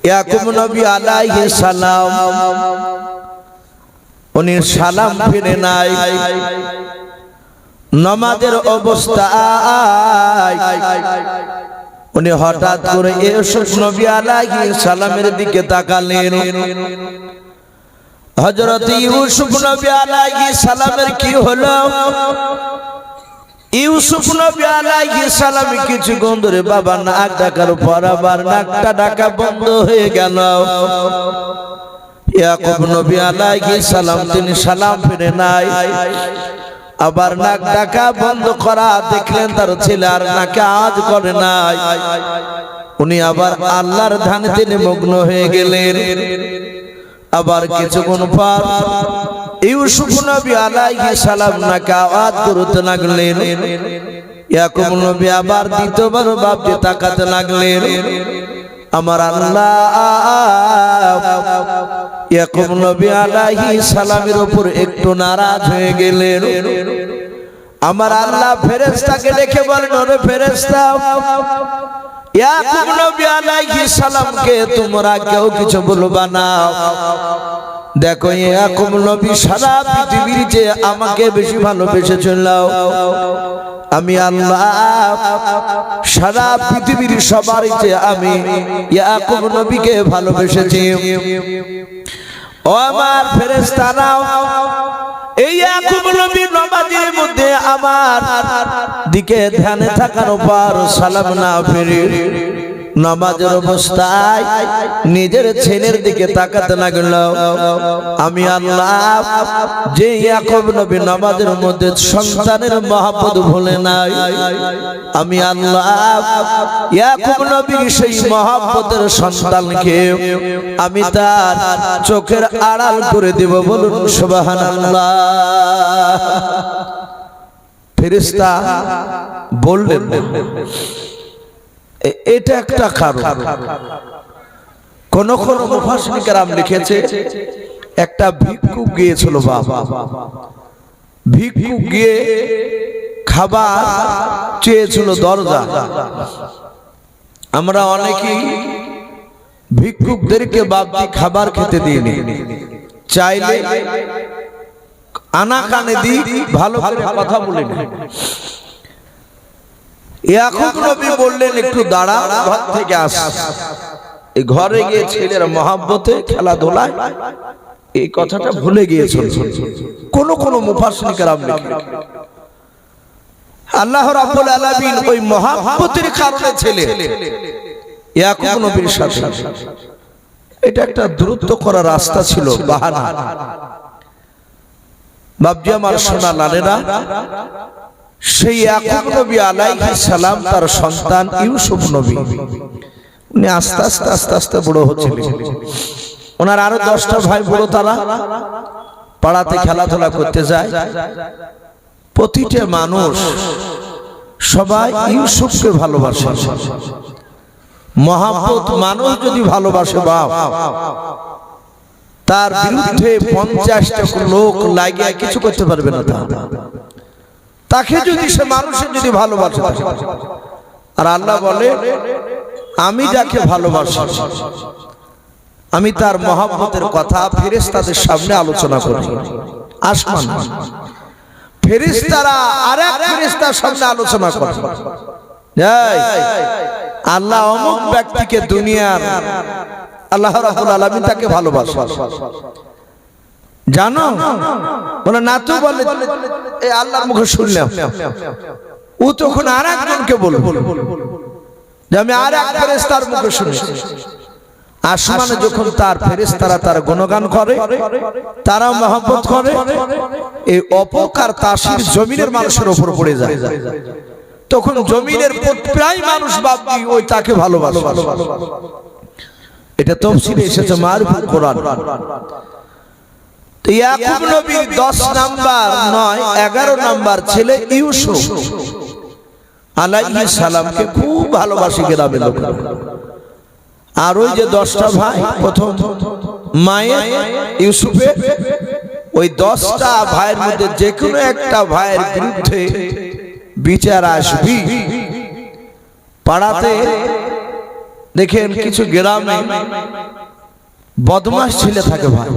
ইয়াকুব নবী আলাইহিস সালাম উনি সালাম ফিরে নাই নামাজের অবস্থায় উনি হঠাৎ করে ইউসুফ নবী আলাইহিস সালামের দিকে তাকালেন। হযরত ইউসুফ নবী আলাইহিস সালামের কি হলো? ইউসুফ নবী আলাইহিস সালাম কিছুক্ষণ ধরে বাবা নাক ডাকার পর আবার নাকটা ডাকা বন্ধ হয়ে গেল। ইয়াকুব নবী আলাইহিস সালাম তিনি সালাম ফিরে নাই, আবার নাক ডাকা বন্ধ করা দেখলেন তার ছেলে আর নাকে আওয়াজ করে নাই। উনি আবার আল্লাহর ধ্যানে তিনি মগ্ন হয়ে গেলেন। আবার কিছুক্ষণ পর ইউসুফ নবী আলাইহিস সালাম নাকে আওয়াজ করতে লাগলেন। ইয়াকুব নবী আবার দ্বিতীয়বার বাপকে তাকাতে লাগলেন। আমার আল্লাহ ইয়াকুব নবী আলাইহিস সালামের উপর একটু নারাজ হয়ে গেলেন। আমার আল্লাহ ফেরেশতাকে ডেকে বলেন, ওরে ফেরেশতা, ইয়াকুব নবী আলাইহিস সালামকে তোমরা কেউ কিছু বলবা না। দেখো ইয়াকুব নবী সারা পৃথিবীর যে আমাকে বেশি ভালোবেসেছিল, আমি আল্লাহ সারা পৃথিবীর সবার চেয়ে আমি ইয়াকুব নবীকে ভালোবেসেছি। ও আমার ফেরেশতারা, এই ইয়াকুব নবী নামাজের মধ্যে আমার দিকে ধ্যানে থাকার পর সালাম না ফিরে নামাজের অবস্থায় নিজের ছেলের দিকে তাকাতে লাগল। আমি আল্লাহ যে ইয়াকুব নবী নামাজের মধ্যে সন্তানের মহব্বত ভুলে নাই, আমি আল্লাহ ইয়াকুব নবীর সেই মহব্বতের সন্তানকে আমি তার চোখের আড়াল করে দেব। বলুন সুবহানাল্লাহ। ফেরেশতা বললেন, এটা একটা কারণ। কোন কোন মুফাসসির কেরাম লিখেছে একটা ভিক্ষুক গিয়েছিল, বাবা ভিক্ষুক গিয়ে খাবার চেয়েছিল দরজা। আমরা অনেকেই ভিক্ষুকদেরকে বাপজি খাবার খেতে দিইনি, চাইলে আনা কানে দিই, ভালো করে কথা বলে না। ইয়াকুব নবী বললেন, একটু দাঁড়া, ঘর থেকে আস। এই ঘরে গিয়ে ছেলের মহব্বতে খেলাধুলায় এই কথাটা ভুলে গিয়েছিল। কোন কোন মুফাসসির কেরাম লিখেন আল্লাহ রাব্বুল আলামিন ওই মহব্বতের কারণে ছেলে ইয়াকুব নবীর সাথে, এটা একটা দ্রুত করা রাস্তা ছিল, বাহানা। বাপজি আমার সোনা লালেরা, সেই ইয়াকুব নবী আলাইহিস সালাম তার সন্তান ইউসুফ নবী উনি আস্তে আস্তে আস্তে আস্তে বড় হচ্ছিলেন। ওনার আরো 10টা ভাই বড়, তারা পাড়াতে খেলাধুলা করতে যায়। প্রতিটা মানুষ সবাই ইউসুফকে ভালোবাসে। মহব্বত মানুষ যদি ভালোবাসে বাপ, তার বিরুদ্ধে 50টা লোক লাগিয়ে কিছু করতে পারবে না। তাকে যদি সে মানুষের যদি ভালোবাসে, আর আল্লাহ বলে আমি যাকে ভালোবাসি আমি তার মহব্বতের কথা ফেরেশতাদের সামনে আলোচনা করি। আসমান ফেরেশতারা আরেক ফেরেশতার সামনে আলোচনা করে, আল্লাহ অমুক ব্যক্তিকে দুনিয়ার আল্লাহ রাব্বুল আলামিন তাকে ভালোবাসে, জানো? বলে না তো। বলে এই আল্লাহর মুখে শুনলাম। ও তখন আরেকজনকে বলল যে আমি আরেক ফেরেশতার মুখে শুনেছি। আসমানে যখন তার ফেরেশতারা তার গুণগান করে, তারা মহব্বত করে, এই অপকার তাসির জমিনের মানুষের উপর পড়ে যায়। তখন জমিনের প্রায় মানুষ বাপজি ওই তাকে ভালোবাসে। এটা তাফসীরে এসেছে মারফুল কোরআন। ইয়াকুব নবীর 10 নাম্বার নয় 11 নাম্বার ছেলে ইউসুফ আলাইহিস সালামকে খুব ভালোবাসে গ্রামের লোক। আর ওই যে 10টা ভাই, প্রথম মায়ের ইউসুফের ওই 10টা ভাইয়ের মধ্যে যে কোনো একটা ভাইয়ের বিরুদ্ধে বিচার আসবি, পাড়াতে দেখেন কিছু গ্রামে বদমাশ ছেলে থাকে ভাই,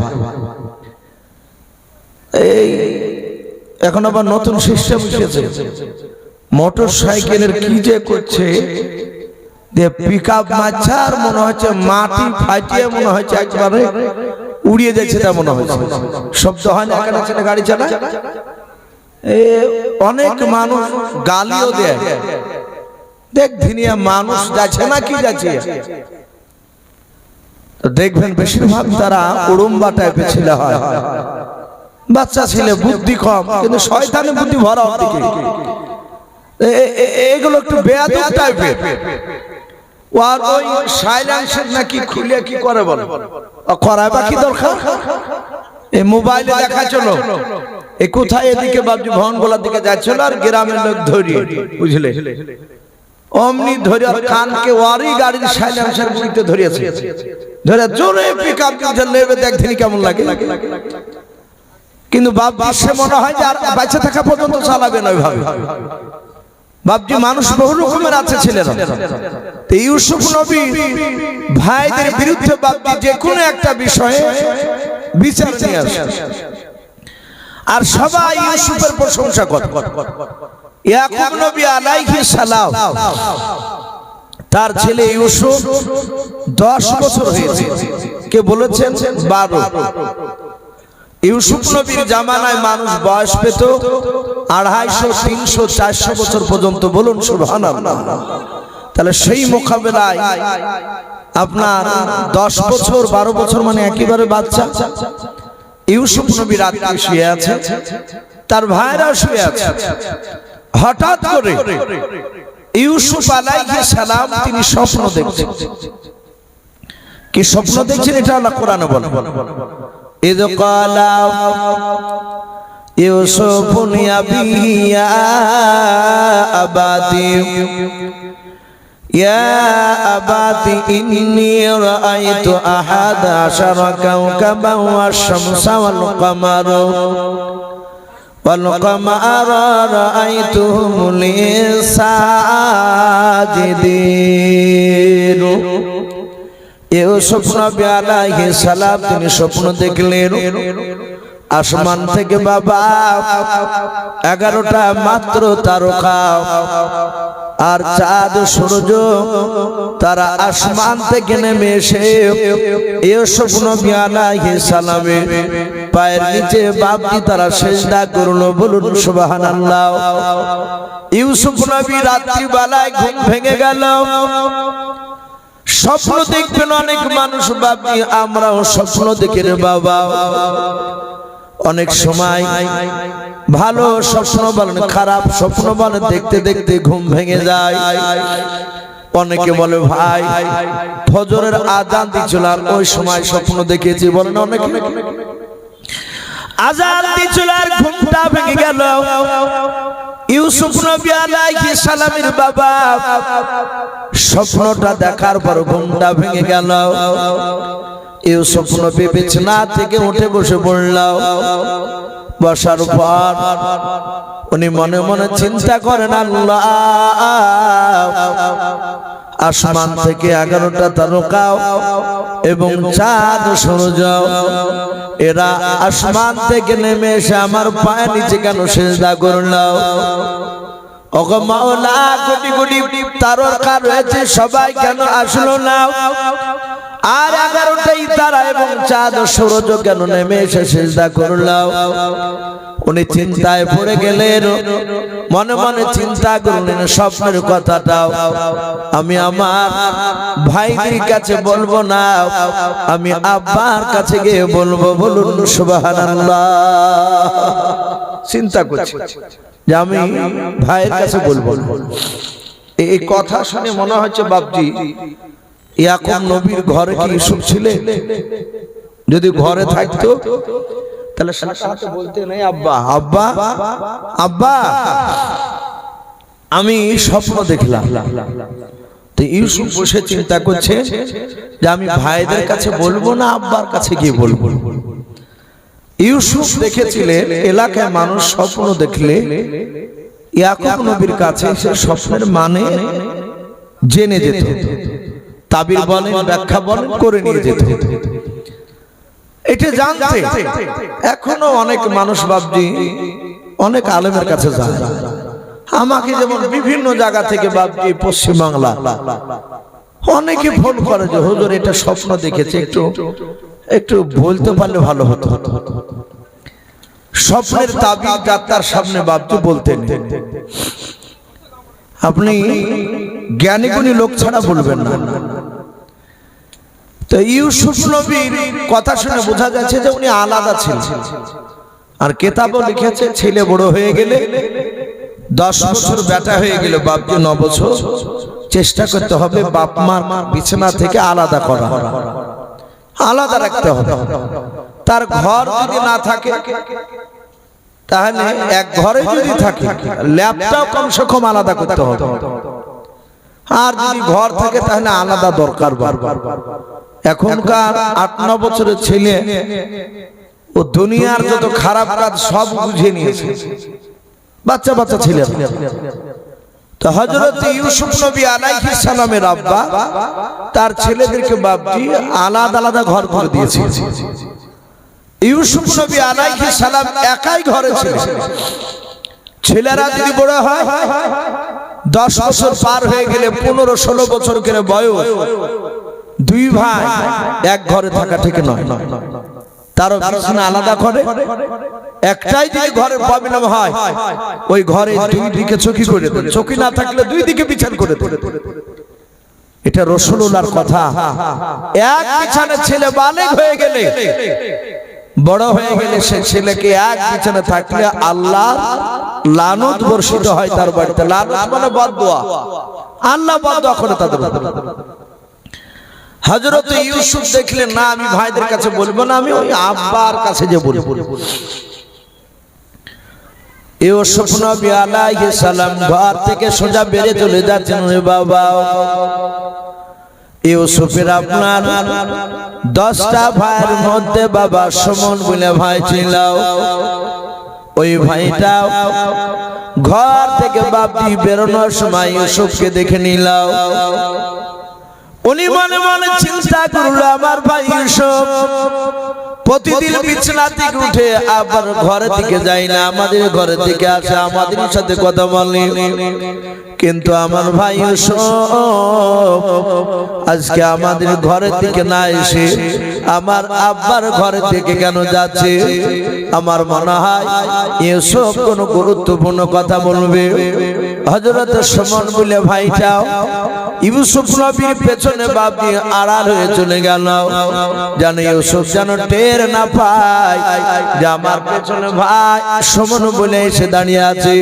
এই এখন আবার নতুন সিস্টেম এসেছে, মোটর সাইকেলের কি যে করছে, পিকআপ মারছে আর মনে হচ্ছে মাটি ফাটিয়ে মনে হচ্ছে একবারে উড়িয়ে যাচ্ছে, তা মনে হচ্ছে শব্দ হয় না কেন ছেলে গাড়ি চালায়। অনেক মানুষ গালিও দেয়, দেখ ধিনিয়া মানুষ যাচ্ছে না কি যাচ্ছে, দেখবেন বেশিরভাগ তারা উড়ুম্বা টাইপের ছেলে হয়, বাচ্চা ছেলে, বুদ্ধি কম কিন্তু শয়তানের বুদ্ধি ভরা ওর দিকে। এগুলো একটু বেয়াদব টাইপের। আর ওই সাইলেন্সার নাকি খুলে কি করে বলে, করায় বা কি দরকার, এই মোবাইলে দেখা চলো এ কোথায় এদিকে বাবজি ভবন গোলার দিকে যাচ্ছিল আর গ্রামের লোক ধরিয়ে, বুঝলে অমনি ধরে কানকে ওয়ারি গাড়ির সাইলেন্সার বুঝতে ধরিয়েছে, ধরে জোরে পিকআপ দিয়ে নেবে, দেখেনি কেমন লাগে। কিন্তু বাবজি সে মনে হয় যে আর বাচ্চা থাকা পর্যন্ত চালাবে না ওইভাবে। বাবজি মানুষ বহু রকমের আছে ছেলেরা। তো ইউসুফ নবী ভাইদের বিরুদ্ধে বাবজি যে কোনো একটা বিষয়ে বিচার নিয়ে আসে আর সবাই ইউসুফের প্রশংসা করে। ইয়াকুব নবী আলাইহিস সালাম তার ছেলে ইউসুফ 10 বছর হয়েছে, কে বলেছেন 12। ইউসুফ নবীর জামানায় মানুষ বয়স পেত 250, 300, 400 বছর পর্যন্ত, বলুন সুবহানাল্লাহ। তাহলে সেই মোকাবেলায় আপনার 10 বছর 12 বছর মানে একেবারে বাচ্চা। ইউসুফ নবী রাতে শুয়ে আছে, তার ভাইরাও শুয়ে আছে। হঠাৎ করে ইউসুফ আলাইহিস সালাম তিনি স্বপ্ন দেখছেন। কি স্বপ্ন দেখছেন এটা আল্লাহ কোরআনে বলে, إذ قال يوسف لأبيه يا أبت إني رأيت 11 كوكبا والشمس والقمر رأيتهم لي ساجدين। ইউসুফ নবী আলাইহিস সালাম তিনি স্বপ্ন দেখলেন আসমান থেকে বাবা 11টা মাত্র তারকা আর চাঁদ সূর্য তারা আসমান থেকে নেমে এসে ইউসুফ নবী আলাইহিস সালামের পায়ের নিচে বাপটি তারা সিজদা করলো, বলুন সুবহানাল্লাহ। ইউসুফ নবী রাত্রি বেলায় ঘুম ভেঙে গেল। স্বপ্ন দেখবেন অনেক মানুষ, বাপি আমরাও স্বপ্ন দেখি রে বাবা। অনেক সময় ভালো স্বপ্ন বলেন, খারাপ স্বপ্ন বলেন, দেখতে দেখতে ঘুম ভেঙে যায়। অনেকে বলে ভাই ফজরের আযান দিছিল আর ওই সময় স্বপ্ন দেখেছি, বলেন অনেকে আযান দিছিল আর ঘুমটা ভেঙে গেল। ইউসুফ নবী আলাইহিস সালামের বাবা স্বপ্নটা দেখার পর ঘুমটা ভেঙে গেল। ইউসুফ নবী বিছানা থেকে উঠে বসে পড়ল। বসার পর উনি মনে মনে চিন্তা করেন, আল্লাহ আসমান থেকে 11টা তারকা এবং চাঁদ সূর্য এরা আসমান থেকে নেমে এসে আমার পায়ের নিচে কেন সিজদা করলো? ওগো মাওলা, কোটি কোটি তারকা রয়েছে, সবাই কেন আসলো না? আর 11টাই তারা এবং চাঁদ সূর্য কেন নেমে এসে সিজদা করলো? উনি চিন্তায় পড়ে গেলেন, মনে মনে চিন্তা করলেন স্বপ্নের কথাটাও আমি আমার ভাইদের কাছে বলবো না, আমি আব্বার কাছে গিয়ে বলবো, বলুন সুবহানাল্লাহ। চিন্তা করছি যে আমি ভাইয়ের কাছে বলবো। এই কথা শুনে মনে হচ্ছে বাপজি ইয়াকুব নবীর ঘরে কি ইউসুফ ছিলেন? যদি ঘরে থাকতো তাহলে সাথে বলতে নাই, আব্বা আব্বা আব্বা আমি স্বপ্ন দেখলাম। তো ইউসুফ বসে চিন্তা করছে যে আমি ভাইদের কাছে বলবো না আব্বার কাছে গিয়ে বলবো। ইউসুফ দেখেছিলেন এলাকায় মানুষ স্বপ্ন দেখলে ইয়াকুব নবীর কাছে সে স্বপ্নের মানে জেনে যেত। তাবির বলেন, ব্যাখ্যা বলেন, করে নিয়ে যেত। এটা জানতে এখনো অনেক মানুষ বাবজি অনেক আলেমের কাছে যায়। আমাকে যেমন বিভিন্ন জায়গা থেকে বাবজি পশ্চিম বাংলা অনেকে ফোন করে যে হুজুর এটা স্বপ্ন দেখেছে, একটু বলতে পারলে ভালো হতো। স্বপ্নের তাবির ডাক্তার সামনে বাবজি বলতেন, আপনি জ্ঞানী গুণী লোক ছাড়া বলবেন না। তো ইউসুফ নবীর কথা শুনে বোঝা যাচ্ছে যে উনি আলাদা ছিলেন। আর কেতাবও লিখেছে ছেলে বড় হয়ে গেলে 10 বছর বেটা হয়ে গেল বাপকে 9 বছর চেষ্টা করতে হবে বাপ মার বিছানা থেকে আলাদা করা, আলাদা রাখতে হবে। তার ঘর যদি না থাকে তাহলে এক ঘরে যদি থাকে ল্যাপটপ কমসে কম আলাদা করতে হবে। আর যদি ঘর থাকে তাহলে আলাদা দরকার। এখনকার 8-9 বছরের ছেলে ও দুনিয়ার যত খারাপ কাজ সব বুঝে নিয়েছে, বাচ্চা বাচ্চা ছেলে। তো হযরত ইউসুফ নবী আলাইহিস সালামের আব্বা তার ছেলেদেরকে বাপজি আলাদা আলাদা ঘর করে দিয়েছে। ইউসুফ নবী আলাইহিস সালাম একাই ঘরে ছিলেন। ছেলেরা যদি বড় হয় 10 বছর পার হয়ে গেলে 15-16 বছর করে বয়স, দুই ভাই এক ঘরে থাকা ঠিক নয়। তারও বিছানা আলাদা করে। একটাই যদি ঘরের প্রবলেম হয় ওই ঘরে দুই দিকে চৌকি করে দেন, চৌকি না থাকলে দুই দিকে বিছানা করে দেন। এটা রাসূলুল্লাহর কথা। এক বিছানায় ছেলে বালেগ হয়ে গেলে, বড় হয়ে গেলে সে ছেলেকে এক বিছানায় থাকলে আল্লাহ লানত বর্ষিত হয় তার বাড়িতে। লানত মানে বদদুয়া, আল্লাহ বদদুয়া করে তাদের। হযরত ইউসুফ দেখলেন না আমি ভাইদের কাছে বলবো না, আমি ওই আব্বার কাছে যে বলবো। ইউসুফ নবী আলাইহিস সালাম ঘর থেকে সোজা বেরিয়ে চলে যাচ্ছেন। ওরে বাবা, ইউসুফের আপনার 10টা ভাইয়ের মধ্যে বাবা সুমন বলে ভাই ছিল। ওই ভাইটা ঘর থেকে বাপি বেরোনোর সময় ইউসুফকে দেখে নিল। উনি মনে মনে চিন্তা করলো আমার ভাই ইউসুফ প্রতিদিন বিছানা থেকে উঠে আবার ঘরের দিকে যায় না, আমাদের ঘরের দিকে আসে, আমাদের সাথে কথা বলে। কিন্তু আমার ভাই ইউসুফ আজকে আমাদের ঘরের দিকে না এসে আমার আব্বার ঘরের দিকে কেন যাচ্ছে? আমার মনে হয় ইউসুফ কোনো গুরুত্বপূর্ণ কথা বলবে। হযরত সুমন বলে ভাইটাও ইউসুফ নবীর পেছনে বাপ দিয়ে আড়াল হয়ে চলে গেল, যেন ইউসুফ যেন টের না পায় যে আমার পেছনে ভাই সুমন বলে এসে দাঁড়িয়ে আছে।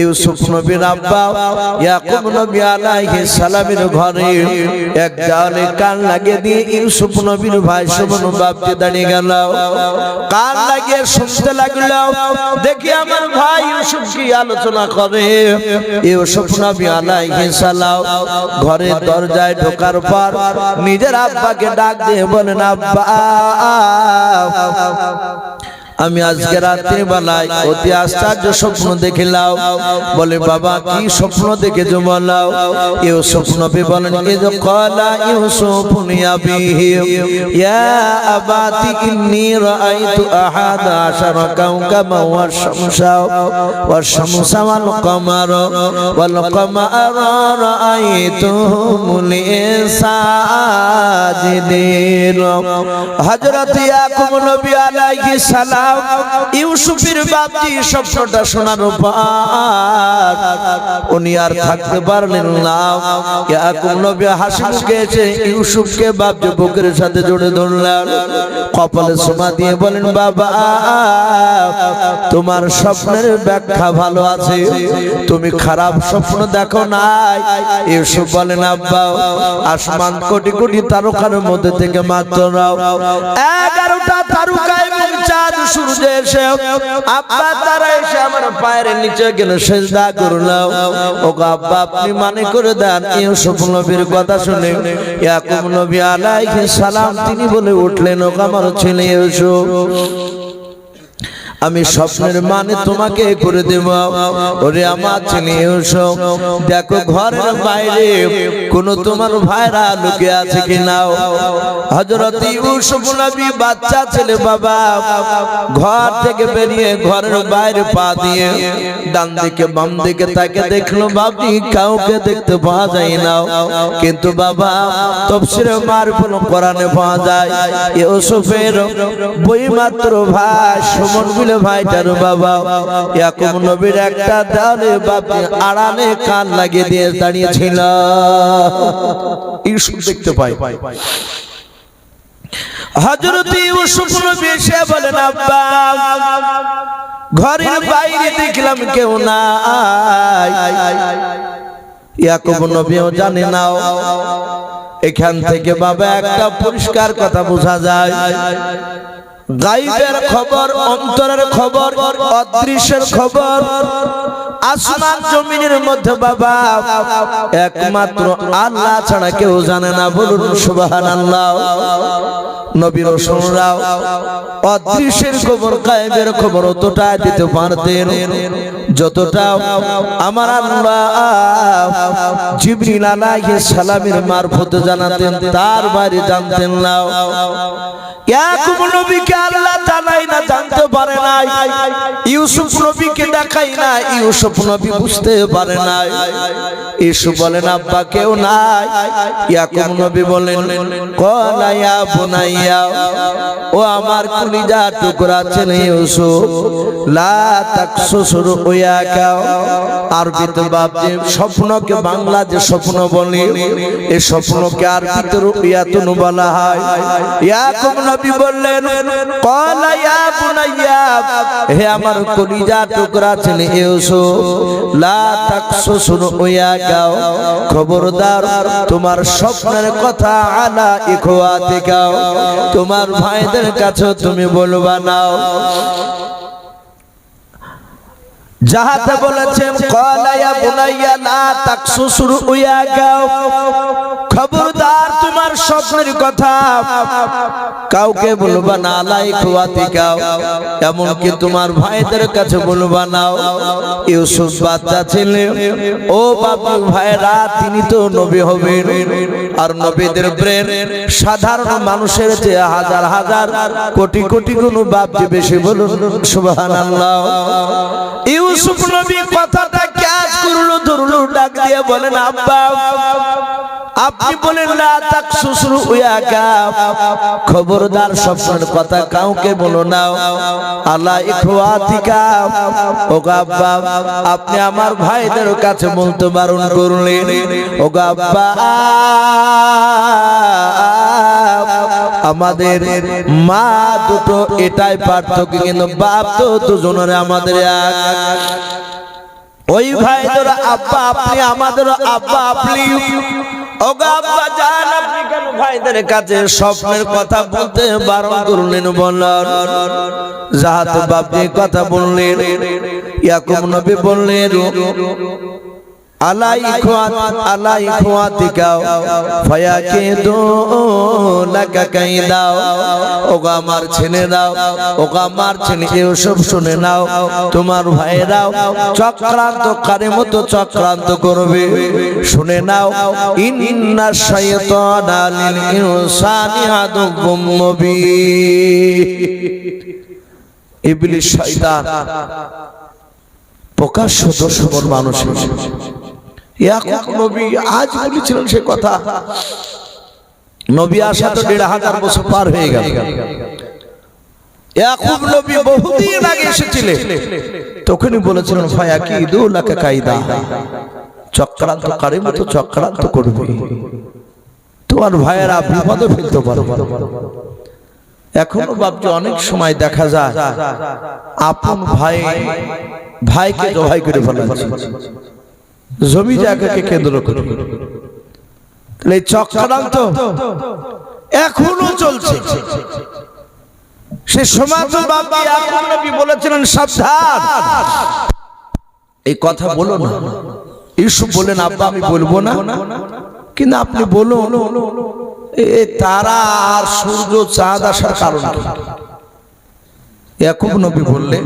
ইউসুফ নবীর আব্বা ইয়াকুব নবী আলাইহিস সালামের ঘরে এক জালে কান লাগিয়ে দিয়ে ইউসুফ নবীর ভাই সুমন বাপ দিয়ে দাঁড়িয়ে গেল। কান লাগিয়ে শুনতে লাগলো, দেখি আমার ভাই ইউসুফ কি আলোচনা করে। ইউসুফ নবী আলাইহিস সালাম ঘরের দরজায় ঢোকার পর নিজের আব্বাকে ডাক দিয়ে বলেন, আব্বা আমি আজকে রাত্রি বেলায় অতি আশ্চর্য স্বপ্ন দেখলাম। বলে বাবা কি স্বপ্ন দেখেছো বলো। ইউসুফ নবী বলেন, ইয ক্বালা ইউসুফ লিআবিহি ইয়া আবাতি ইন্নী রাআইতু আহাদা আশারা কাওকাবা ওয়াশ-শামসা ওয়াল কামারা ওয়াল কামারা রাআইতুহুম লি সাজিদিন। হযরত ইয়াকুব নবী আলাইহিস সালাম ইউসুফের বাপজি স্বপ্নটা শোনার পর উনি আর থাকতে পারলেন না। ইয়াকুব নবী হাসি মুখে এসে ইউসুফকে বাপজি বুকের সাথে জড়ে ধরলেন, কপালে চুমা দিয়ে বলেন, বাবা তোমার স্বপ্নের ব্যাখ্যা ভালো আছে, তুমি খারাপ স্বপ্ন দেখো নাই। ইউসুফ বলেন, আব্বা আসমান কোটি কোটি তারকার মধ্যে থেকে মাত্র 11টা তারকা এবং চাঁদ সূর্য এসে আব্বা তারা এসে আমার পায়ের নিচে গেল সিজদা করলো। ও আব্বা আপনি মানে করে দেন। ইউসুফ নবীর কথা শুনে ইয়াকুব নবী আলাইহিস সালাম তিনি বলে উঠলেন, ও আমার ছেলে ইউসুফ আমি স্বপ্নের মানে তোমাকে করে দেব। ওরে আমার ছেলে ইউসুফ, দেখো ঘরের বাইরে কোন তোমার ভাইরা লুকে আছে কিনা। হযরত ইউসুফ নবী বাচ্চা ছেলে বাবা ঘর থেকে বেরিয়ে ঘরের বাইরে পা দিয়ে ডান দিকে বাম দিকে তাকে দেখলো, বাবা কাউকে দেখতে পাওয়া যায় না। কিন্তু বাবা তাফসীরে মারফুল কোরআনে পাওয়া যায় ইউসুফের বই মাত্র ভাই সুমন বলে ভাইটার বাবা ইয়াকুব নবীর একটা দেওয়ালে বাবা আড়ালে কান লাগিয়ে দিয়ে দাঁড়িয়ে ছিল। ইউসুফ দেখতে পায়। হযরত ইউসুফ নবী এসে বলেন, আব্বা ঘরের বাইরে দেখলাম কেউ নাই। ইয়াকুব নবীও জানে না। এখান থেকে বাবা একটা পরিষ্কার কথা বোঝা যায়, গায়বের খবর, অন্তরের খবর, অদৃশ্যের খবর আসমান জমিনের মধ্যে বাবা একমাত্র আল্লাহ ছাড়া কেউ জানে না। বলুন সুবহানাল্লাহ। নবী রাসূলরাও অদৃশ্যের খবর, গায়বের খবর অতটা দিতে পারতেন যতটা আমার আল্লাহ জিবরিল আলাইহিস সালামের মারফতে জানাতেন, তার বাইরে জানতেন না। ইয়াকুব নবীকে আল্লাহ জানাই না, জানতে পারে নাই। ইউসুফ নবীকে দেখাই না, ইউসুফ নবী বুঝতে পারে নাই। ইউসুফ বলেন, আব্বা কেউ নাই। ইয়াকুব নবী বলেন, ক্বালা ইয়া বুনাইয়া, ও আমার কলিজা টুকরা ছেলে ইউসুফ, লা তাকসুস রুয়াকা। আরবিতে বাপজি স্বপ্নকে বাংলা যে স্বপ্ন বলি, এই স্বপ্নকে আরবিতে রুয়াতুন বলা হয়। ইয়াকুব নবী বললেন, ক্বালা ইয়া বুনাইয়া, হে আমার কলিজা টুকরা ছেলে ইউসুফ, লা তাকসুস রুয়াকা, খবরদার তোমার স্বপ্নের কথা আলা ইখওয়াতিকা, তোমার ভাইদের কাছে তুমি বলবা না। যাহাতে বলেছেন ক্বালা ইয়া বুনাইয়া লা তাকসুস রুয়াকা, খবরদার তোমার স্বপ্নের কথা কাউকে বলবা না, আলা ইখওয়াতিকা, এমনকি তোমার ভাইদের কাছে বলবা না। ইউসুফ বাচ্চা ছেলে, ও বাবু ভাইরা, তিনি তো নবী হবেন, আর নবীদের ব্রেন সাধারণ মানুষের চেয়ে হাজার হাজার কোটি কোটি গুণ বাপজি বেশি। বলুন সুবহানাল্লাহ। ইউসুফ নবী কথাটা ক্যাচ করলো, ধরলো, ডাক দিয়ে বলেন, আব্বা আপনি বলেন লা তাকসুস রুয়াকা, খবরদার স্বপ্নের কথা কাউকে বলো না, আলা ইখওয়াতিকা, ও আব্বা আপনি আমার ভাইদের কাছে বলতে বারণ করলেন। ও আব্বা আমাদের মা দুটো এটাই পার্থক্য, কিন্তু বাপ তো দুজনের আমাদের এক। ওই ভাইদের আব্বা আপনি, আমাদের আব্বা আপনি। ওগো আব্বা জান, আপনি কেন ভাইদের কাছে স্বপ্নের কথা বলতে বারণ করলেন? বললেন যাহাতে বাপজি কথা বললেন। ইয়াকুব নবী বললেন, আলা ইখওয়াতিকা ফায়াকিদু লাকা কাইদা, ওগো আমার ছেলেরাও, ওগো আমার ছেলে ইউসুফ শুনে নাও, তোমার ভাইরাও চক্রান্তকারীর মতো চক্রান্ত করবে। শুনে নাও, ইন্না শাইতানা লিল ইনসানি আদুউম মুবিন, ইবলিস শয়তান প্রকাশ্য দুশমন মানুষের। ইয়াকুব নবী আজ বলেছিলেন সে কথা, নবী আসা তো ১৫০০ বছর পার হয়ে গেল। ইয়াকুব নবী বহুদিন আগে এসেছিলেন, তখনই বলেছিলেন ফায়াকিদু লাকা কাইদা, চক্রান্তকারীর মতো চক্রান্ত করবে, তোমার ভাইয়েরা বিপদে ফেলতে পারবে। এখনো বাপজি অনেক সময় দেখা যায় আপন ভাইকে জবাই করে ফেলাচ্ছে, জমি জায়গাকে কেন্দ্র করে। এই চক্রান্ত এখনো চলছে। সে সমাজ বাবা ইয়াকুব নবী বলেছিলেন, সাবধান, এই কথা বলো না। ইউসুফ বলেন, আব্বা আমি বলবো না, কিন্তু আপনি বলুন তারা আর সূর্য চাঁদ আসার কারণ কি? ইয়াকুব নবী বললে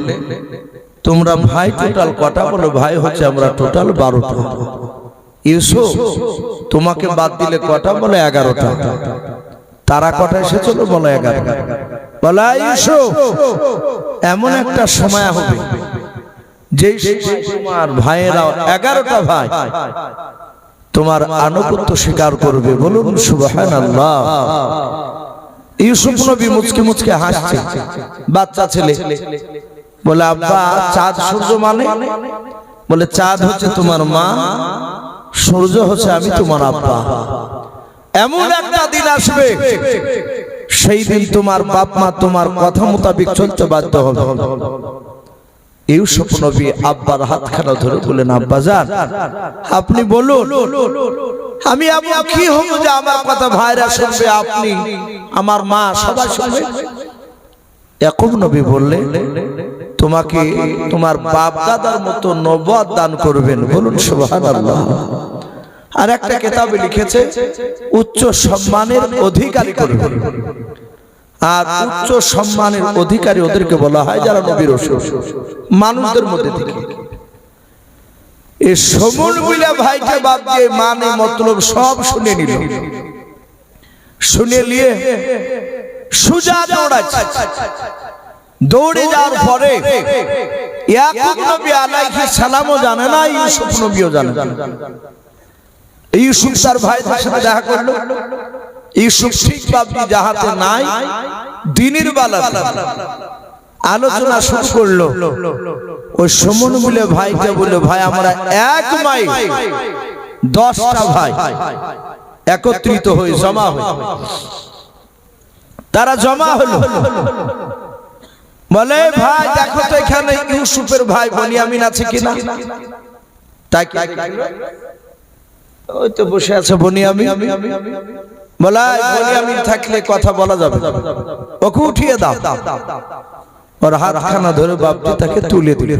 তোমরা ভাই টোটাল কটা? বলো ভাই হচ্ছে আমরা টোটাল 12টা। ইউসুফ তোমাকে বাদ দিলে কটা? বলে 11টা। তারা কটা এসেছিল? বলো 11। বলা ইউসুফ এমন একটা সময় হবে যে তোমার ভাইয়েরা 11টা ভাই তোমার আনুগত্য স্বীকার করবে। বলুন সুবহানাল্লাহ। ইউসুফ নবী মুচকে মুচকে হাসছে, বাচ্চা ছেলে। বলে আব্বা চাঁদ সূর্য মানে? বলে চাঁদ হচ্ছে তোমার মা, সূর্য হচ্ছে আমি তোমার আব্বা। এমন একটা দিন আসবে সেই দিন তোমার বাপ মা তোমার কথা মোতাবেক চলতে বাধ্য হবে। ইউসুফ নবী আব্বার হাতখানা ধরে বলেন আব্বা জান আপনি বলুন আমি এমন কি হব যে আমার কথা ভাইরা শুনবে, আপনি আমার মা সবাই শুনবে? ইয়াকুব নবী বললে তোমাকে তোমার বাপ দাদার মতো নবুয়ত দান করবেন। বলুন সুবহানাল্লাহ। আর একটা কিতাবে লিখেছে উচ্চ সম্মানের অধিকারী করবেন। আর উচ্চ সম্মানের অধিকারী ওদেরকে বলা হয় যারা নবীর রাসূল মানুষদের মধ্যে থেকে। এই সমন বিলা ভাইকে বাপ দিয়ে মানে মতলব সব শুনে নিল। শুনে নিয়ে সুজা দৌড়াচ্ছে। দৌড়ে যাওয়ার পরে ইয়াকুব নবী আলাইহিস সালামও জানে না, ইউসুফ নবীও জানে না। ইউসুফ তার ভাইদের সাথে দেখা করলো। ইউসুফ ঠিক বাপজি যাহাতে নাই দিনের বেলা আলোচনা শুরু করলো। ওই সমন বলে ভাইকে বললো ভাই আমরা এক মাইল 10টা ভাই একত্রিত হয়ে জমা হয়ে তারা জমা হলো। বলে ভাই দেখো তো এখানে ইউসুফের ভাই বনিয়ামিন আছে কিনা? তাই কি ওই তো বসে আছে বনিয়ামিন। বলা বনিয়ামিন থাকলে কথা বলা যাবে, ওকে উঠিয়ে দাও। ওর হাতখানা ধরে বাপজি তাকে তুলে দিল।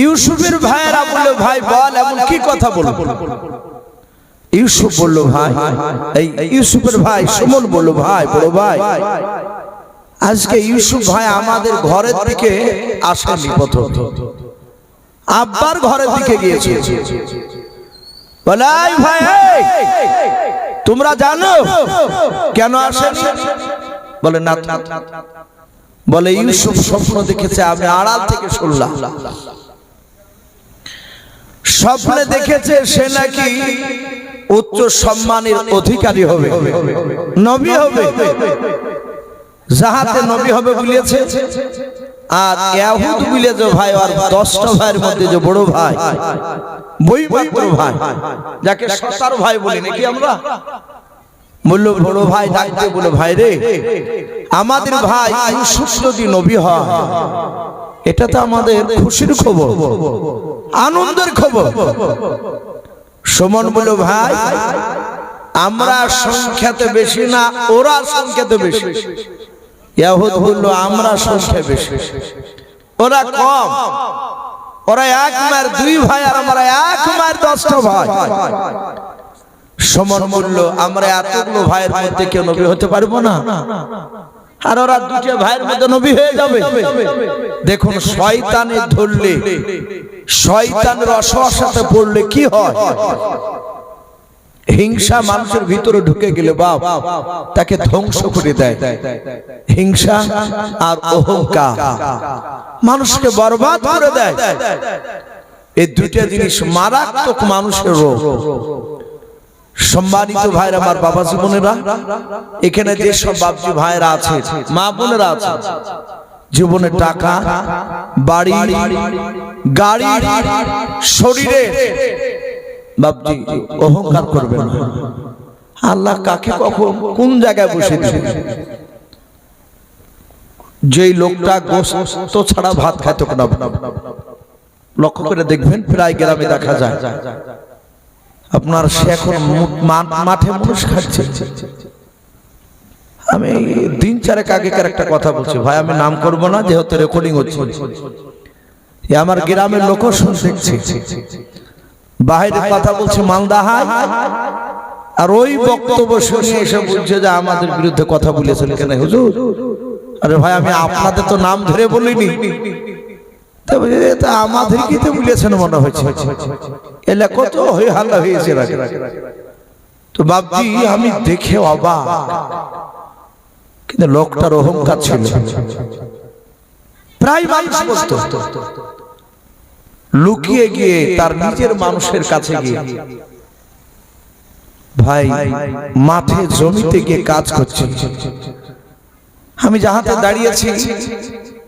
ইউসুফের ভাইয়েরা বলল ভাই বল এমন কি কথা বলবো? ইউসুফ বলল ভাই, এই ইউসুফের ভাই সুমন বলল ভাই বড় ভাই আজকে ইউসুফ ভাই আমাদের ঘরের দিকে আসেনি, প্রথম আব্বার ঘরের দিকে গিয়েছে। বলে ভাই তোমরা জানো কেন আসেনি? বলে না। বলে ইউসুফ স্বপ্ন দেখেছে, আমি আড়াল থেকে শুনলাম। স্বপ্নে দেখেছে সে নাকি উচ্চ সম্মানের অধিকারী হবে, নবী হবে। যাহাতে নবী হবে বলেছে। আর ইয়াহুদ বলে যে ভাই আর 10টা ভাইয়ের মধ্যে যে বড় ভাই বৈমাত্র ভাই যাকে সতার ভাই বলি নাকি আমরা, বলল বড় ভাই ডাকতে বলে ভাই রে আমাদের ভাই ইউসুফ যদি নবী হয় এটা তো আমাদের খুশির খবর, আনন্দের খবর। সুমন বলল ভাই আমরা সংখ্যাতে বেশি না, ওরা সংখ্যাতে বেশি। ইয়াহুদ বলল আমরা সংখ্যা বেশি, ওরা কম। ওরা এক মায়ের 2 ভাই আর আমরা এক মায়ের 10টা ভাই। সুমন বলল আমরা এতগুলো ভাইয়ের মধ্যে কেউ নবী হতে পারবো না, আর ওরা 2টা ভাইয়ের মধ্যে নবী হয়ে যাবে। দেখুন শয়তানে ধরলে, শয়তানের অসহসাতে পড়লে কি হয়? হিংসা মানুষের ভিতরে ঢুকে গেলে বাপ তাকে ধ্বংস করে দেয়। হিংসা আর অহংকার মানুষকে বরবাদ করে দেয়। এই 2টা জিনিস মারাত্মক মানুষের রোগ। সম্মানিত ভাইরা, আমার বাবা জীবনেরা, এখানে যে সব বাপজি ভাইরা আছে, মা বোনেরা আছে, জীবনে টাকা, বাড়ি, গাড়ি, শরীরে বাপজি অহংকার করবে না। আল্লাহ কাকে কখন কোন জায়গায় বসে দিবে। যেই লোকটা গোশত ছাড়া ভাত খাইত না, লক্ষ্য করে দেখবেন প্রায় গ্রামে দেখা যায় আপনার সে এখন মাঠে মানুষ খাচ্ছে। আমি 3-4 আগেকার একটা কথা বলছি ভাই, আমি নাম করব না যেহেতু রেকর্ডিং হচ্ছে। আমার গ্রামের লোকও শুনছে, বাইরে কথা বলছে মালদাহায়, আর ওই বক্তব্য শুনে এসে বলছে যে আমাদের বিরুদ্ধে কথা বলেছেন কেন হুজুর? আরে ভাই আমি আপনাদের তো নাম ধরে বলিনি, আমাদেরকে তো বলেছেন মনে হচ্ছে, এলা কত হয়ে হাল্লা হয়েছে। তো বাপজি আমি দেখে অবাক, কিন্তু লোকটার অহংকার ছিল। প্রায় মানুষ বলতো, লুকিয়ে গিয়ে তার নিজের মানুষের কাছে গিয়ে, ভাই মাঠে জমিতে গিয়ে কাজ করছে, আমি যাহাতে দাঁড়িয়েছি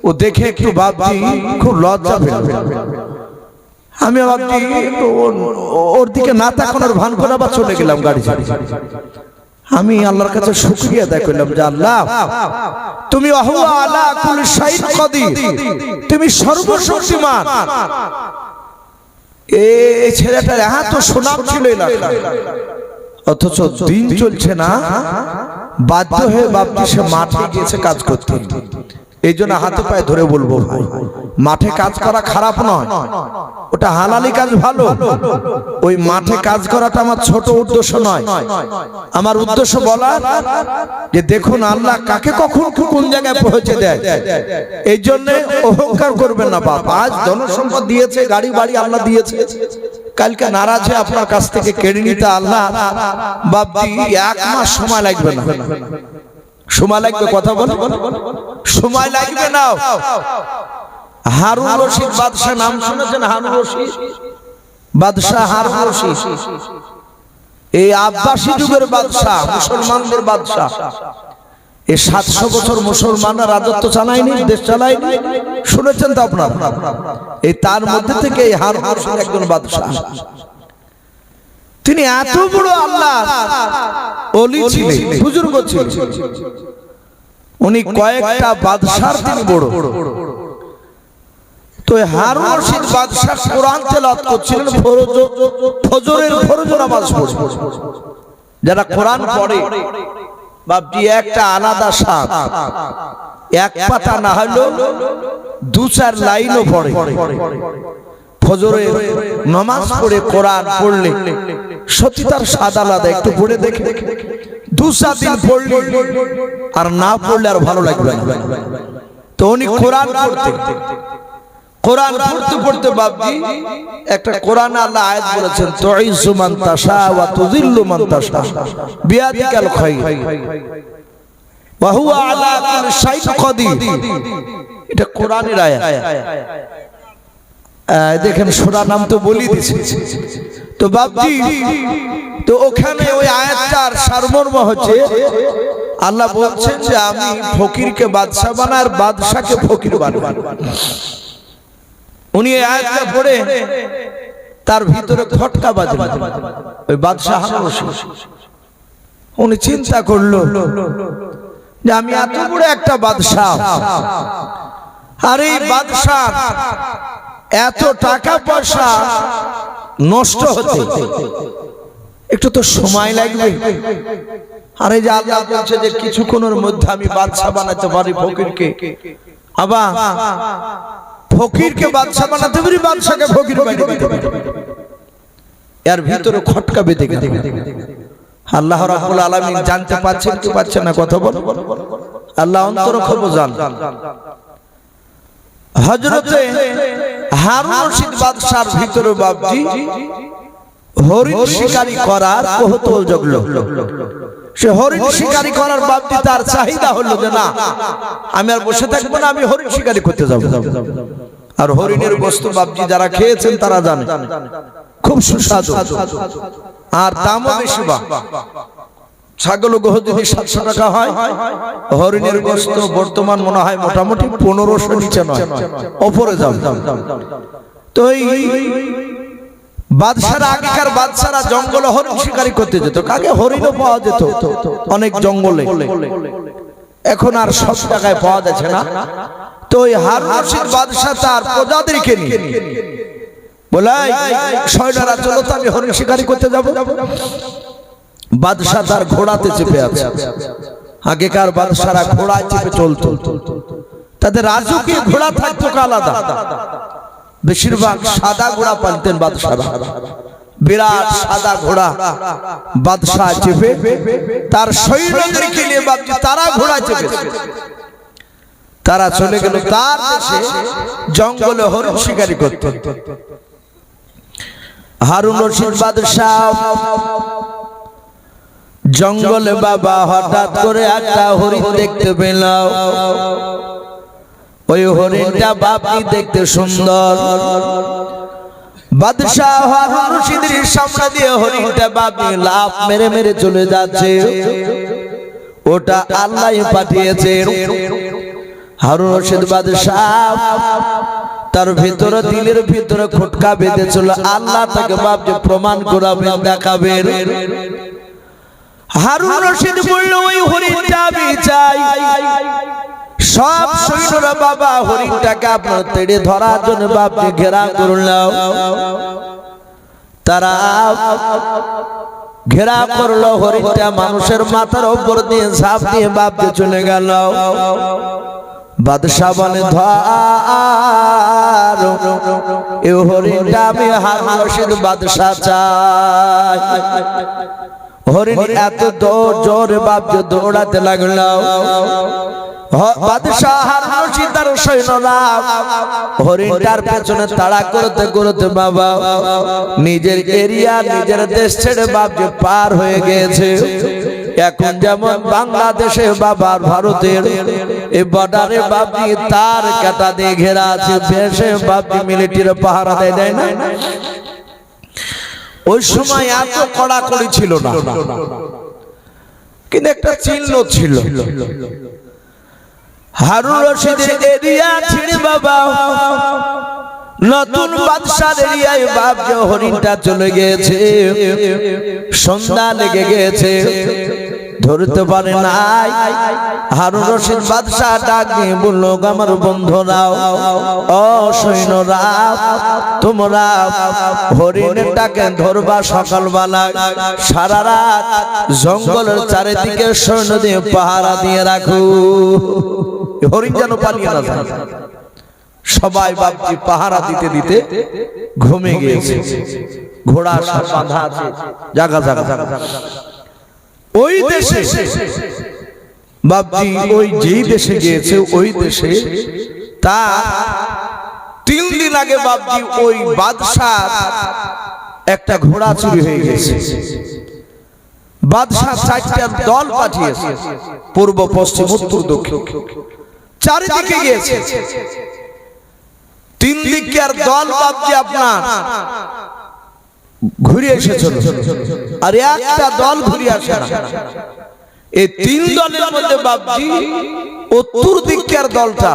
ও দেখে একটু ভাবছি খুব লজ্জা পেল। আমি ভাবছি ওর দিকে না তাকানোর ভান করে আবার চলে গেলাম গাড়ি চালিয়ে। আমি আল্লাহর কাছে শুকরিয়া আদায় করলাম যে আল্লাহ তুমি ওয়া আলা কুল্লি শাইইন কাদির, তুমি সর্বশক্তিমান। এই ছেলেটার এত সুনাম ছিল এলাকায়, অথচ দিন চলছে না, বাধ্য হয়ে বাপজি সে মাঠে গিয়েছে কাজ করতে। এই জন্য হাতে পায়ে ধরে বলবো ভাই, মাঠে কাজ করা খারাপ নয়, ওটা হালালি কাজ ভালো। ওই মাঠে কাজ করাটা আমার ছোট উদ্দেশ্য নয়, আমার উদ্দেশ্য বলা যে দেখুন আল্লাহ কাকে কখন কোন জায়গায় পৌঁছে দেয়। এই জন্য অহংকার করবেন না বাপ। আজ ধনসম্পদ দিয়েছে, গাড়ি বাড়ি আল্লাহ দিয়েছে, কালকে নারাজ হয়ে আপনার কাছ থেকে কেড়ে নিতে আল্লাহ বাপজি 1 মাস সময় লাগবে না। সময় লাগবে, কথা বল, সময় লাগবে না। হারুন রশিদ বাদশাহ নাম শুনেছেন? হারুন রশিদ বাদশাহ, হারুন রশিদ এই আব্বাসী যুগের বাদশাহ, মুসলমানদের বাদশাহ। এই 700 বছর মুসলমানরা রাজত্ব চালায়নি, দেশ চালায়নি, শুনেছেন তো আপনারা? এই তার মধ্যে থেকে এই হারুন রশিদ একজন বাদশাহ। তিনি এত বড় আল্লাহ ওলি ছিলেন, বুজুর্গ ছিলেন। উনি কয়েকটা বাদশার তিনি বড়। তো হারুন রশিদ বাদশাহ কোরআন তেলাওয়াত করছিলেন, ফজরের ফরজ নামাজ পড়ে। যারা কোরআন পড়ে বাপজি একটা আলাদা স্বাদ, এক পাতা না হলেও 2-4 লাইনও পড়ে। ফজরের নামাজ পড়ে কোরআন পড়লে সত্যি তার স্বাদ আলাদা। একটু পড়ে দেখে 2-4 দিন পড়লে আর না পড়লে আর ভালো লাগবে না। তো উনি কোরআন পড়তেন, কোরআন পড়তে পড়তে বাপজি একটা কোরআন আল্লাহ আয়াত বলেছেন, তুইজ্জু মান তাশা ওয়া তুযিল্লু মান তাশা বিয়াদিকাল খায়র ওয়া হুয়া আলা কুল্লি শাইইন কাদির। এটা কোরআনের আয়াত। দেখেন সূরা নাম তো বলি দিয়েছে। তো বাপজি তো ওখানে ওই আয়াতটার সারমর্ম হচ্ছে আল্লাহ বলছেন যে আমি ফকিরকে বাদশা বানাই আর বাদশাকে ফকির বানাই। উনি এই আয়াতটা পড়ে তার ভিতরে খটকা বাজলো। ওই বাদশা হারুন রশিদ উনি চিন্তা করলো যে আমি এত বড় একটা বাদশা, আর এই বাদশা এত টাকা পয়সা নষ্ট হতে একটু তো সময় লাগবে। আর এই যে আল্লাহ বলছে যে কিছুক্ষণের মধ্যে আমি বাদশা বানাতে পারি ফকিরকে, আবার ফকিরকে বাদশা বানাতে পারি, বাদশাকে ফকির বানিয়ে দিতে পারি। এর ভিতরে খটকা বেঁধে গেল। আল্লাহ রাব্বুল আলামিন জানতে পারছেন কি পাচ্ছেন না, কথা বল। আল্লাহ অন্তর খবর জানেন। হযরতে হারুন রশিদ বাদশার ভিতরে বাপজি হরিণ শিকারি করার কৌতূহল জাগলো। সে হরিণ শিকারি করার বাপজি তার চাহিদা হলো যে না আমি আর বসে থাকবো না, আমি হরিণ শিকারি করতে যাব। আর হরিণের গোশত বাপজি যারা খেয়েছেন তারা জানে খুব সুস্বাদু, আর দামও বেশি। ছাগল গোহ যদি 700 টাকা হয়, হরিণের গোশত বর্তমান মনে হয় মোটামুটি 1500 নিচে নয়, উপরে যাবে। তো এই বাদশারা, আগেকার বাদশারা জঙ্গলে হরিণ শিকারি করতে যেত, কাকে হরিণও পাওয়া যেত অনেক জঙ্গলে, এখন আর সব জায়গায় পাওয়া যাচ্ছে না। তো ওই হারুন রশিদ বাদশা তার প্রজাদেরকে নিয়ে বলে সৈন্যরা চলো তো আমি হরিণ শিকারি করতে যাব। বাদশা তার ঘোড়াতে চেপে আছে। আগেকার বাদশারা ঘোড়ায় চেপে চলতো, তাদের রাজকীয় ঘোড়া থাকতো আলাদা, বেশিরভাগ সাদা ঘোড়া পালতেন বাদশারা। বিরাট সাদা ঘোড়া বাদশা চেপে তার সৈন্যদেরকে নিয়ে বাপজি তারা ঘোড়া চেপে তারা চলে গেল তার দেশে জঙ্গলে হরিণ শিকারি করতে। হারুন রশিদ বাদশাহ জঙ্গলে বাবা হঠাৎ করে একটা হরিণ দেখতে পেল। ওই হরিণটা বাপি দেখতে সুন্দর। বাদশাহ হারুন রশিদের সামনে দিয়ে হরিণটা বাপি লাফ মেরে মেরে চলে যাচ্ছে। ওটা আল্লাহই পাঠিয়েছে। হারুন রশিদ বাদশাহ তার ভিতরে দিলের ভিতরে খটকা বেঁধেছিল, আল্লাহ তাকে বাপকে প্রমাণ করাবেন, দেখাবেন। হারুন রশিদ বলল ওই হরিণটা আমি চাই। সব সৈন্যরা বাবা হরিণটাকে আপনার তেড়ে ধরার জন্য বাপকে ঘেরা করল। তারা ঘেরা করলো, হরিণটা মানুষের মাথার উপর দিয়ে ঝাঁপ দিয়ে বাপকে চলে গেল। বাদশাহ বলে ধর এই হরিণটা আমি হারুন রশিদ বাদশাহ চাই। হরিণ এত জোরে বাপকে দৌড়াতে লাগলো। বাদশাহ হারুন রশিদ তার সৈন্যরা হরিণটার পেছনে তাড়া করতে করতে বাবা নিজের এরিয়া নিজের দেশ ছেড়ে বাপকে পার হয়ে গেছে। এখন যেমন বাংলাদেশে বাবার ভারতের এই বর্ডারে বাপি তার কাটা দিয়ে ঘেরা আছে, বেশে বাপি মিলিটারি পাহারা দেয় না। ওই সময় এত কড়াকড়ি ছিল না, কিন্তু একটা চিহ্ন ছিল। হারুন রশিদের এরিয়া ছেড়ে বাবা নতুন বাদশার এরিয়ায় বাপ যে হরিণটা চলে গিয়েছে। সন্ধ্যা লেগে গেছে, ধরতে পারে নাই। হারুন রশিদ বাদশাহ ডাক দিয়ে বলল আমার বন্ধুরাও, ও সৈন্যরা, তোমরা হরিণটাকে ধরবা সকালবেলা, সারা রাত জঙ্গলের চারিদিকে সৈন্য দিয়ে পাহারা দিয়ে রাখো, হরিণ যেন পালিয়ে না যায়। সবাই বাপজি পাহারা দিতে দিতে ঘুমে গিয়েছে। ঘোড়া সব বাঁধা আছে, জাগা জাগা জাগা। ওই দেশে বাপজি ওই যেই দেশে গিয়েছে ওই দেশে তা 3 দিন আগে বাপজি ওই বাদশাহ একটা ঘোড়া চুরি হয়ে গেছে। বাদশাহ 4টা দল পাঠিয়েছে, পূর্ব পশ্চিম উত্তর দক্ষিণ, চারিদিকে গিয়েছে। 3 দিকের দল বাপজি আপনার ঘুরে এসেছিল, আর একটা দল ঘুরে আসে না। এই 3 দলের মধ্যে বাপজি উত্তর দিকের দলটা,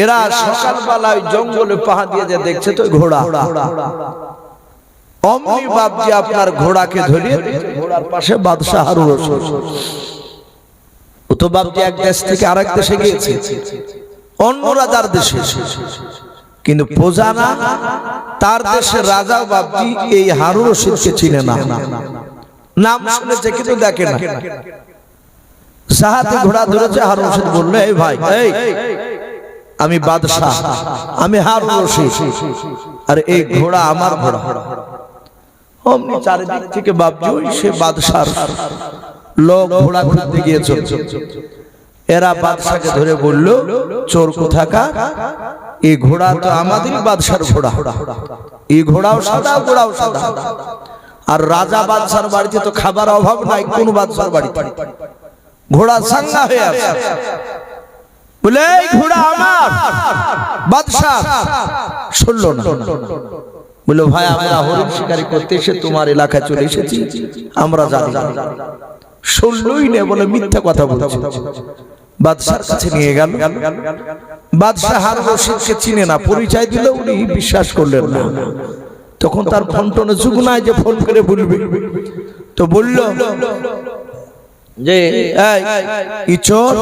এরা সকালবেলায় জঙ্গলে পাহাড় দিয়ে দেখছে তো ঘোড়া। অমনি বাপজি আপনার ঘোড়াকে ধরে, ঘোড়ার পাশে বাদশাহ হারুন রশিদ। ও তো বাপজি এক দেশ থেকে আরেক দেশে গিয়েছে, অন্য রাজার দেশে, কিন্তু প্রজা না, তার দেশের রাজা বাপজি এই হারুন রশিদকে চিনে না। নাম শুনেছে কিন্তু দেখে না। সাহাতে ঘোড়া ধরেছে, হারুন রশিদ বলল এই ভাই, এই আমি বাদশাহ, আমি হারুন রশিদ, আর এই ঘোড়া আমার ঘোড়া। অমনি চারিদিক থেকে বাপজি ওই সে বাদশার লোক ঘোড়া খুঁজতে গিয়েছে। এরা বাদশাকে ধরে বলল চোর কোথাকার, এই ঘোড়া তো আমাদের বাদশার ঘোড়া, এই ঘোড়াও সাদা, ঘোড়াও সাদা। আর রাজা বাদশার বাড়িতে তো খাবার অভাব নাই, কোন বাদশার বাড়িতে ঘোড়া সাঙ্গা হয়ে আছে। বলে এই ঘোড়া আমার, বাদশা শুনল না। বলে ভাই আমরা হরিণ শিকারি করতে এসে তোমার এলাকায় চলে এসেছি, আমরা জানি। শুনলই না, বলে মিথ্যা কথা বলছে। বাদশার কাছে নিয়ে গেল। বাদশাহ হারুন রশিদকে চিনে না, পরিচয় দিল, উনি বিশ্বাস করলেন না। তখন তার ফোন টোনে যুগ নাই যে ফোন করে বলবে, তো বলল যে এই চোর,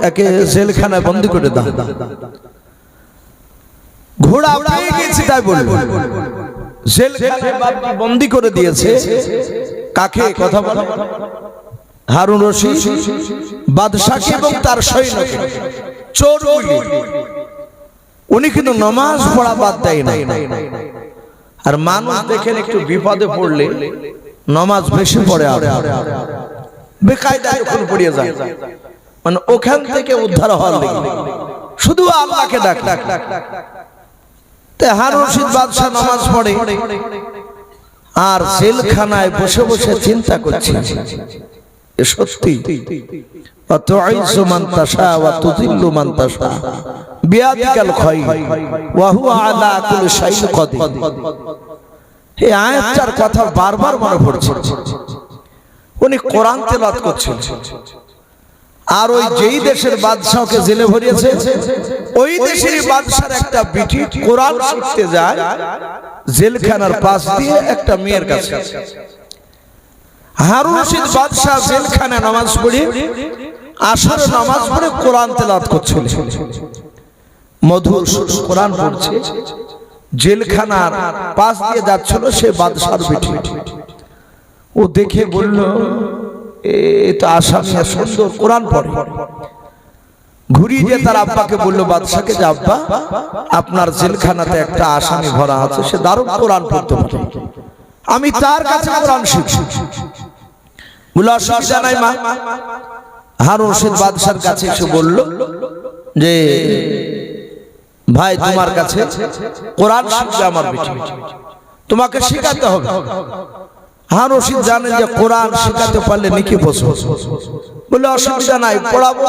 একে জেলখানায় বন্দী করে দাও। ঘোড়া পেয়ে গেছি তাই বলল, জেলখানায় বন্দী করে দিয়েছে। কাকে কথা বলে? হারুন রশিদ বাদশাকে এবং তার সৈন্যকে। চোর উনি কিন্তু নামাজ পড়া বাদ দেয় না। আর মানুষ দেখেন একটু বিপদে পড়লে নামাজ বেশি পড়ে, আর বেকায়দায় যখন পড়িয়ে যায়। মানে ওখান থেকে উদ্ধার হওয়ার লাগে শুধু আল্লাহকে ডাক। হারুন রশিদ বাদশাহ নামাজ পড়ে আর জেলখানায় বসে বসে চিন্তা করছে, সত্যি তুইজ্জু মান তাশা ওয়া তুযিল্লু মান তাশা বিয়াদিকাল খায়র ওয়া হুয়া আলা কুল্লি শাইইন কাদির। এই আয়াতটার কথা বারবার মনে পড়ছে। উনি কোরআন তেলাওয়াত করছেন আর ওই যেই দেশের বাদশাহকে জেলে ভরিয়েছে ওই দেশের বাদশার একটা বিটি কোরআন শিখতে যায় জেলখানার পাশ দিয়ে একটা মেয়ের কাছে। হারুন রশিদ বাদশাহ জেলখানায় নামাজ পড়ে আসর নামাজ পড়ে কোরআন তেলাওয়াত করছিল, মধুর সুরে কোরআন পড়ছে, জেলখানার পাশ দিয়ে যাচ্ছিল সে বাদশার বিটি। ও দেখে বলল এই তো আসামি সুন্দর কোরআন পড়ে। ঘুরিয়ে দিয়ে তার আব্বাকে বলল, বাদশাকে যে আব্বা আপনার জেলখানাতে একটা আসামি ভরা আছে, সে দারুণ কোরআন পড়তে পারে, আমি তার কাছে কোরআন শিখছি। বলে অসুবিধা নাই মা। হারুন রশিদ বাদশার কাছে এসে বলল যে ভাই তোমার কাছে কোরআন শিখবে আমার বেটি, তোমাকে শেখাতে হবে। হারুন রশিদ জানেন যে কোরআন শেখাতে পারলে নেকি বসো। বলে অসুবিধা নাই, পড়াবো।